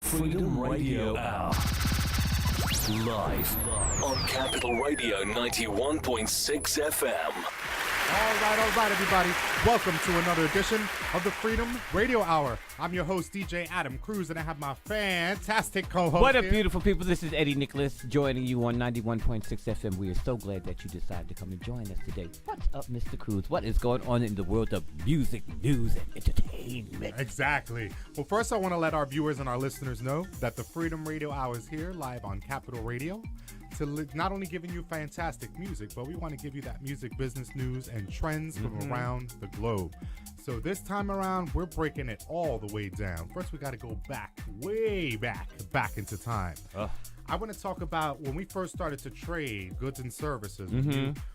Freedom Radio Hour. Live on Capital Radio 91.6 FM. All right, everybody. Welcome to another edition of the Freedom Radio Hour. I'm your host, DJ Adam Cruz, and I have my fantastic co-host. What up, here. beautiful people? This is Eddie Nicholas joining you on 91.6 FM. We are so glad that you decided to come and join us today. What's up, Mr. Cruz? What is going on in the world of music, news, and entertainment? Exactly. Well, first, I want to let our viewers and our listeners know that the Freedom Radio Hour is here live on Capital Radio. To not only giving you fantastic music, but we want to give you that music business news and trends from around the globe. So this time around, we're breaking it all the way down. First, we got to go back, way back into time. I want to talk about when we first started to trade goods and services.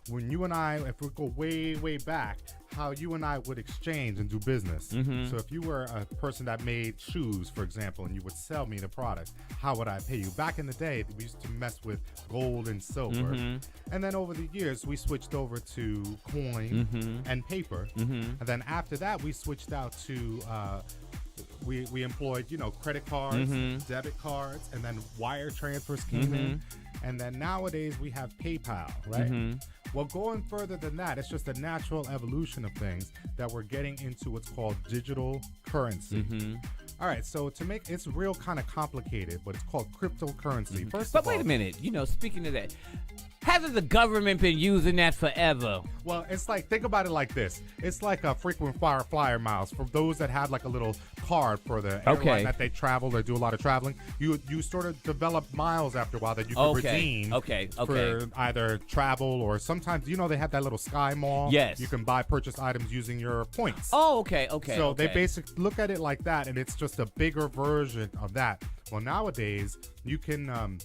When you and I, if we go way, way back, how you and I would exchange and do business. So if you were a person that made shoes, for example, and you would sell me the product, how would I pay you? Back in the day, we used to mess with gold and silver. And then over the years, we switched over to coin and paper. And then after that, we switched out to... We employed, credit cards, debit cards, and then wire transfers came in. And then nowadays we have PayPal, right? Well, going further than that, it's just a natural evolution of things that we're getting into what's called digital currency. All right, so to make it's real kind of complicated, but it's called cryptocurrency. But wait a minute, speaking of that, hasn't the government been using that forever? Well, it's like, think about it like this. It's like a frequent flyer miles for those that have like a little card for the airline that they travel or do a lot of traveling. You sort of develop miles after a while that you can redeem for either travel or sometimes, they have that little Sky Mall. Yes. You can purchase items using your points. Oh, okay. So they basically look at it like that, and it's just a bigger version of that. Well, nowadays, you can...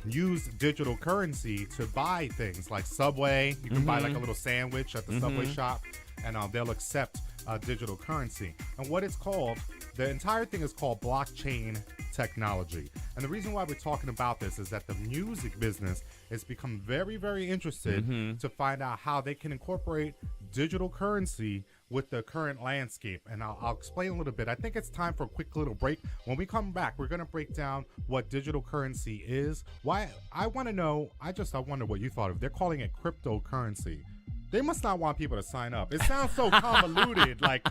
use digital currency to buy things like Subway. You can buy like a little sandwich at the Subway shop, and they'll accept digital currency. And what it's called, the entire thing is called blockchain technology. And the reason why we're talking about this is that the music business has become very, very interested to find out how they can incorporate digital currency with the current landscape. And I'll explain a little bit. I think it's time for a quick little break. When we come back, we're going to break down what digital currency is. Why I want to know, I wonder what you thought of. They're calling it cryptocurrency. They must not want people to sign up. It sounds so convoluted, like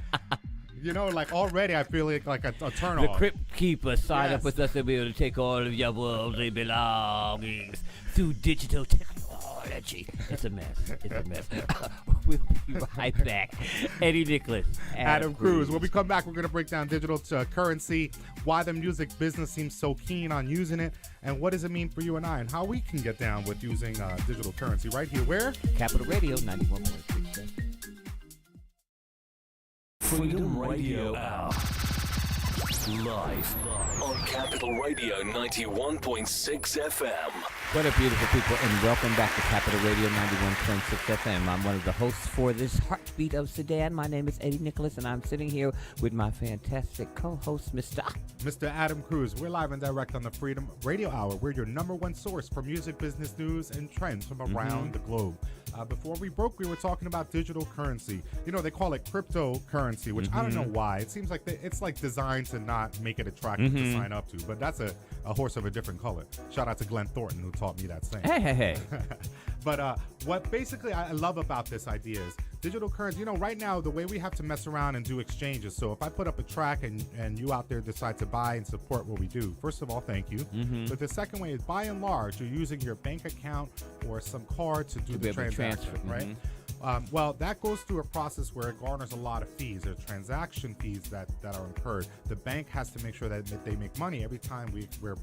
already I feel like a turn The off. Crypt Keeper sign up with us to be able to take all of your worldly belongings through digital technology. It's a mess. We'll be right back. Eddie Nicholas. Adam Cruz. When we come back, we're going to break down digital currency, why the music business seems so keen on using it, and what does it mean for you and I, and how we can get down with using digital currency right here. Where? Capital Radio 91.6. Freedom Radio Hour. Live on Capital Radio 91.6 FM. What up, beautiful people, and welcome back to Capital Radio 91.6 FM. I'm one of the hosts for this Heartbeat of Sudan. My name is Eddie Nicholas, and I'm sitting here with my fantastic co-host, Mr. Adam Cruz. We're live and direct on the Freedom Radio Hour. We're your number one source for music, business, news, and trends from around the globe. Before we broke, we were talking about digital currency. They call it cryptocurrency, which I don't know why. It seems like it's like designed to not make it attractive to sign up to, but that's a horse of a different color. Shout out to Glenn Thornton, who taught me that saying. Hey. But what basically I love about this idea is digital currency. Right now, the way we have to mess around and do exchanges. So if I put up a track and you out there decide to buy and support what we do, first of all, thank you. But the second way is, by and large, you're using your bank account or some card to do the transaction, right? Well, that goes through a process where it garners a lot of fees. There are transaction fees that are incurred. The bank has to make sure that they make money every time we're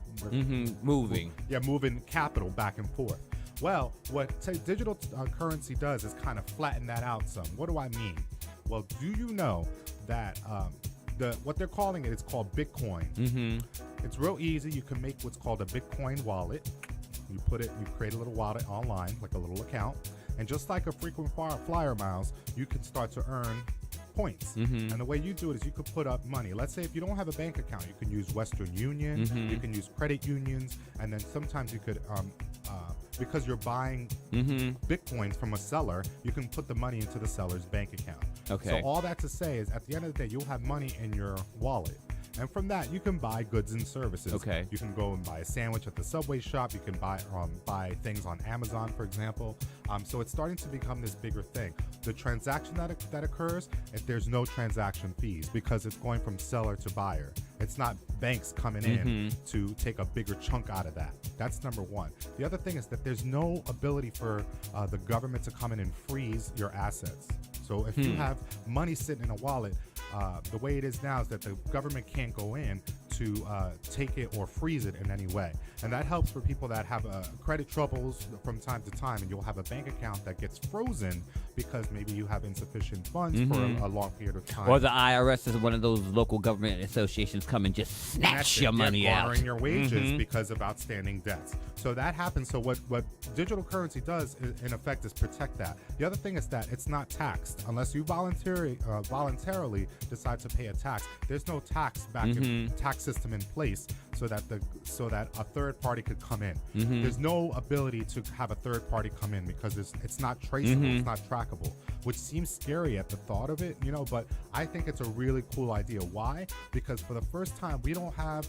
moving. Moving capital back and forth. Well, what digital currency does is kind of flatten that out some. What do I mean? Well, do you know that what they're calling it's called Bitcoin. It's real easy. You can make what's called a Bitcoin wallet. You create a little wallet online, like a little account. And just like a frequent flyer miles, you can start to earn points. And the way you do it is you could put up money. Let's say if you don't have a bank account, you can use Western Union, you can use credit unions, and then sometimes you could, because you're buying Bitcoins from a seller, you can put the money into the seller's bank account. Okay. So all that to say is at the end of the day, you'll have money in your wallet. And from that, you can buy goods and services. Okay. You can go and buy a sandwich at the Subway shop. You can buy things on Amazon, for example. So it's starting to become this bigger thing. The transaction that occurs, if there's no transaction fees, because it's going from seller to buyer. It's not banks coming in to take a bigger chunk out of that. That's number one. The other thing is that there's no ability for the government to come in and freeze your assets. So if you have money sitting in a wallet, the way it is now is that the government can't go in to take it or freeze it in any way. And that helps for people that have credit troubles from time to time, and you'll have a bank account that gets frozen because maybe you have insufficient funds for a long period of time. Or the IRS is one of those local government associations come and just snatch your money out. Borrowing your wages because of outstanding debts. So that happens. So what digital currency does, in effect, is protect that. The other thing is that it's not taxed. Unless you voluntarily decide to pay a tax, there's no tax tax system in place so that a third party could come in. There's no ability to have a third party come in because it's not traceable, it's not trackable, which seems scary at the thought of it, but I think it's a really cool idea. Why? Because for the first time, we don't have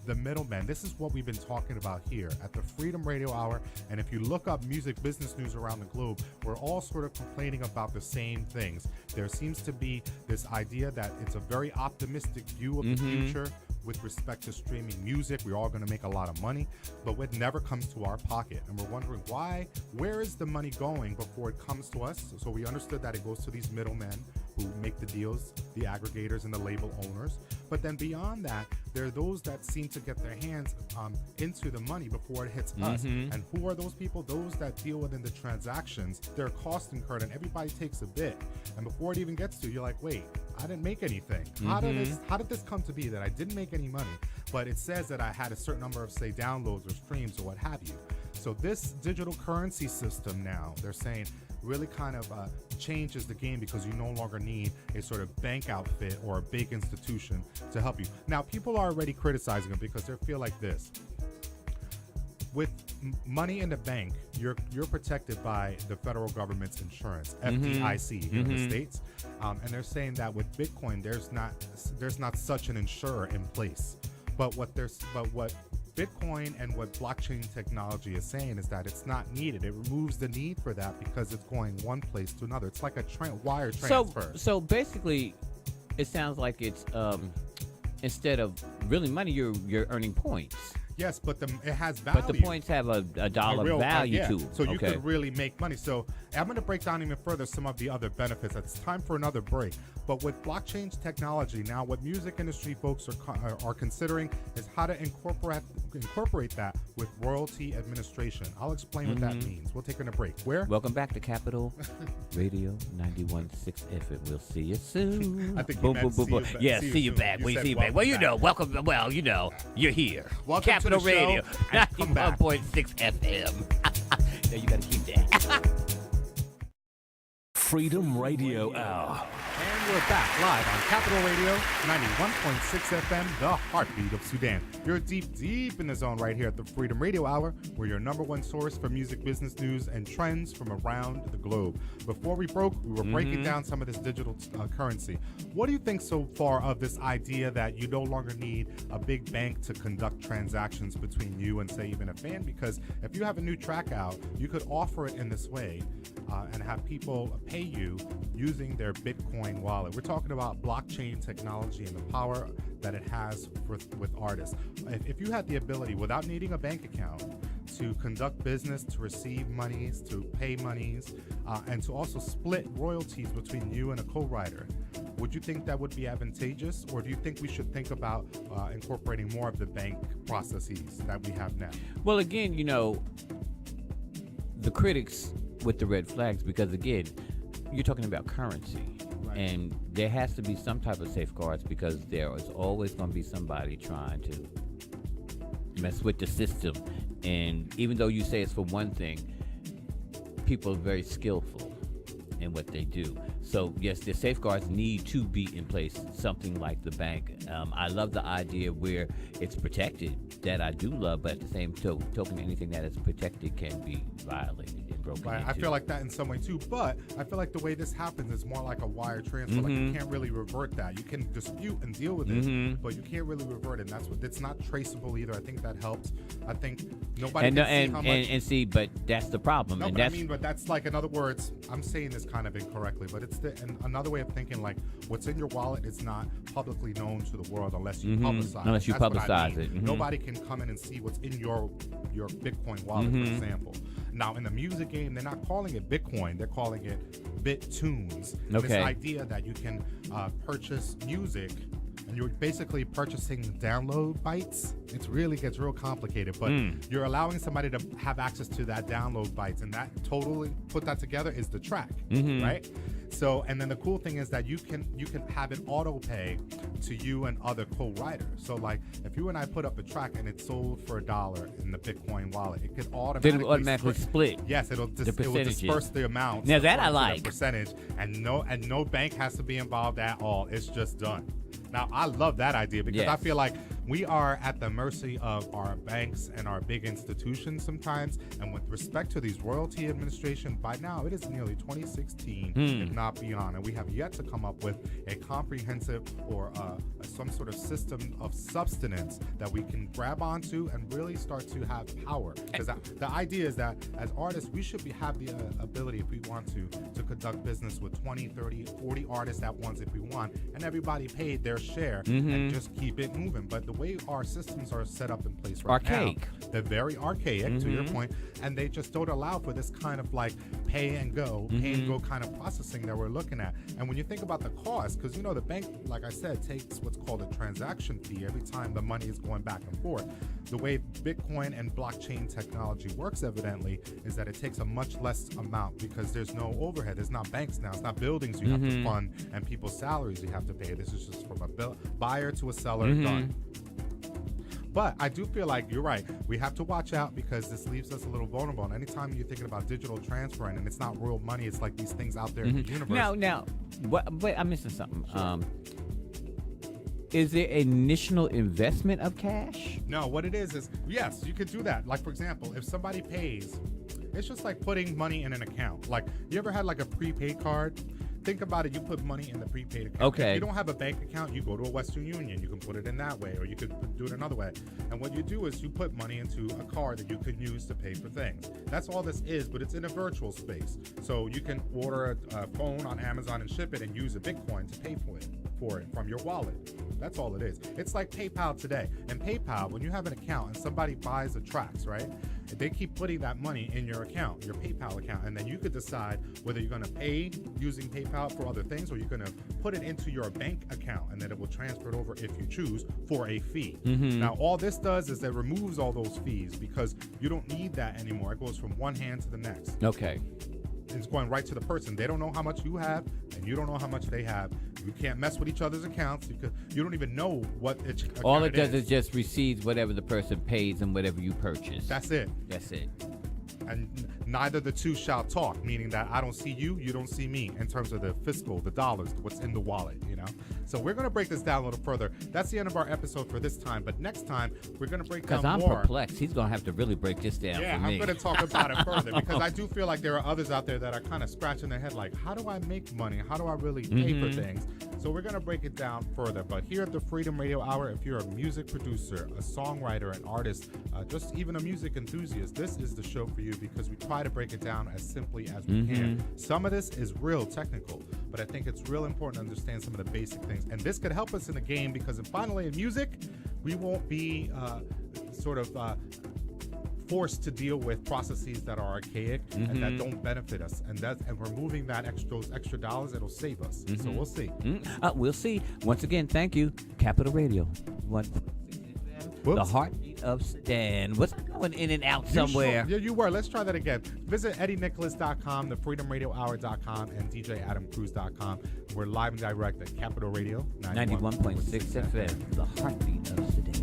the middlemen. This is what we've been talking about here at the Freedom Radio Hour. And if you look up music business news around the globe, we're all sort of complaining about the same things. There seems to be this idea that it's a very optimistic view of the future with respect to streaming music. We're all going to make a lot of money, but it never comes to our pocket. And we're wondering why, where is the money going before it comes to us? So we understood that it goes to these middlemen who make the deals, the aggregators and the label owners. But then beyond that, there are those that seem to get their hands into the money before it hits us. And who are those people? Those that deal within the transactions. There are costs incurred and everybody takes a bit. And before it even gets to you, you're like, wait, I didn't make anything. How did this come to be that I didn't make any money? But it says that I had a certain number of, say, downloads or streams or what have you. So this digital currency system now, they're saying, really kind of changes the game because you no longer need a sort of bank outfit or a big institution to help you. Now, people are already criticizing them because they feel like this. With money in the bank, you're protected by the federal government's insurance, FDIC here in the States. And they're saying that with Bitcoin, there's not such an insurer in place. But what Bitcoin and what blockchain technology is saying is that it's not needed. It removes the need for that because it's going one place to another. It's like a wire transfer. So basically, it sounds like it's instead of really money, you're earning points. Yes, but it has value. But the points have a dollar value to them. So you could really make money. So I'm going to break down even further some of the other benefits. It's time for another break. But with blockchain technology, now what music industry folks are considering is how to incorporate that with royalty administration. I'll explain what that means. We'll take a break. Where? Welcome back to Capital Radio 91.6 FM. We'll see you soon. I think boom, boom, boom, boom. Yeah, see you back. We see you back. Well, welcome. Well, you're here. Welcome Capital to the Radio show, and come back. 91.6 FM. Now you gotta keep that. Freedom Radio Hour. And we're back live on Capital Radio 91.6 FM, the Heartbeat of Sudan. You're deep in the zone right here at the Freedom Radio Hour. We're your number one source for music business news and trends from around the globe. Before we broke, we were breaking down some of this digital currency. What do you think so far of this idea that you no longer need a big bank to conduct transactions between you and, say, even a fan? Because if you have a new track out, you could offer it in this way and have people pay you using their Bitcoin wallet. We're talking about blockchain technology and the power that it has with artists. If you had the ability, without needing a bank account, to conduct business, to receive monies, to pay monies, and to also split royalties between you and a co-writer, would you think that would be advantageous? Or do you think we should think about incorporating more of the bank processes that we have now? Well, again, the critics with the red flags, because again, you're talking about currency. Right. And there has to be some type of safeguards because there is always going to be somebody trying to mess with the system. And even though you say it's for one thing, people are very skillful in what they do. So yes, the safeguards need to be in place, something like the bank. I love the idea where it's protected. That I do love, but at the same token, anything that is protected can be violated and broken Right. into. I feel like that in some way too, but I feel like the way this happens is more like a wire transfer. Like you can't really revert that. You can dispute and deal with it, but you can't really revert it. And that's what it's not traceable either. I think that helps. I think nobody can see how much. But that's the problem. No, and but that's, but that's like, in other words, I'm saying this kind of incorrectly, but it's another way of thinking. Like, what's in your wallet is not publicly known to the world unless you publicize. Unless you That's what I publicize mean. it. Nobody can come in and see what's in your Bitcoin wallet, for example. Now, in the music game, they're not calling it Bitcoin; they're calling it BitTunes. Okay. This idea that you can purchase music. And you're basically purchasing download bytes. It really gets real complicated, but you're allowing somebody to have access to that download bytes, and that totally put that together is the track, right? So, and then the cool thing is that you can have it auto pay to you and other co-writers. So, like, if you and I put up a track and it's sold for $1 in the Bitcoin wallet, it could automatically split. Yes, it will disperse the amount. Now that I like. Percentage, and no bank has to be involved at all. It's just done. Now, I love that idea because I feel like we are at the mercy of our banks and our big institutions sometimes. And with respect to these royalty administration, by now it is nearly 2016, if not beyond. And we have yet to come up with a comprehensive or some sort of system of substance that we can grab onto and really start to have power. Because the idea is that as artists, we should have the ability, if we want to conduct business with 20, 30, 40 artists at once if we want, and everybody paid their share and just keep it moving. But the way our systems are set up in place right now, they're very archaic, to your point, and they just don't allow for this kind of like pay and go kind of processing that we're looking at. And when you think about the cost, because the bank, like I said, takes what's called a transaction fee every time the money is going back and forth. The way Bitcoin and blockchain technology works, evidently, is that it takes a much less amount because there's no overhead. There's not banks now. It's not buildings you have to fund and people's salaries you have to pay. This is just from a buyer to a seller, done. But I do feel like you're right. We have to watch out because this leaves us a little vulnerable. And anytime you're thinking about digital transferring and it's not real money, it's like these things out there in the universe. Now, wait, I'm missing something. Sure. Is there an initial investment of cash? No, what it is yes, you could do that. Like, for example, if somebody pays, it's just like putting money in an account. Like, you ever had like a prepaid card? Think about it. You put money in the prepaid account. Okay. If you don't have a bank account, you go to a Western Union. You can put it in that way, or you could do it another way. And what you do is you put money into a card that you could use to pay for things. That's all this is, but it's in a virtual space. So you can order a phone on Amazon and ship it and use a Bitcoin to pay for it from your wallet. That's all it is. It's like PayPal today. And PayPal, when you have an account and somebody buys the tracks, right? They keep putting that money in your account, your PayPal account, and then you could decide whether you're going to pay using PayPal for other things or you're going to put it into your bank account, and then it will transfer it over if you choose for a fee. Now, all this does is it removes all those fees because you don't need that anymore. It goes from one hand to the next. Okay. It's going right to the person. They don't know how much you have, and you don't know how much they have. You can't mess with each other's accounts because you don't even know what account all it does is just receives whatever the person pays and whatever you purchase. That's it. That's it. And neither the two shall talk, meaning that I don't see you, you don't see me in terms of the fiscal, the dollars, what's in the wallet, So we're going to break this down a little further. That's the end of our episode for this time. But next time, we're going to break down more. Because I'm perplexed. He's going to have to really break this down for me. Yeah, I'm going to talk about it further because I do feel like there are others out there that are kind of scratching their head like, how do I make money? How do I really pay for things? So we're going to break it down further. But here at the Freedom Radio Hour, if you're a music producer, a songwriter, an artist, just even a music enthusiast, this is the show for you because we try to break it down as simply as we can. Some of this is real technical, but I think it's real important to understand some of the basic things. And this could help us in the game because finally in music, we won't be forced to deal with processes that are archaic and that don't benefit us. And removing those extra dollars, it'll save us. So we'll see. We'll see. Once again, thank you. Capital Radio. The Heartbeat of Sudan. Was I going in and out somewhere? Yeah, you were. Let's try that again. Visit EddieNicholas.com, thefreedomradiohour.com, and DJAdamCruz.com. We're live and direct at Capital Radio 91.6 FM. The Heartbeat of Sudan.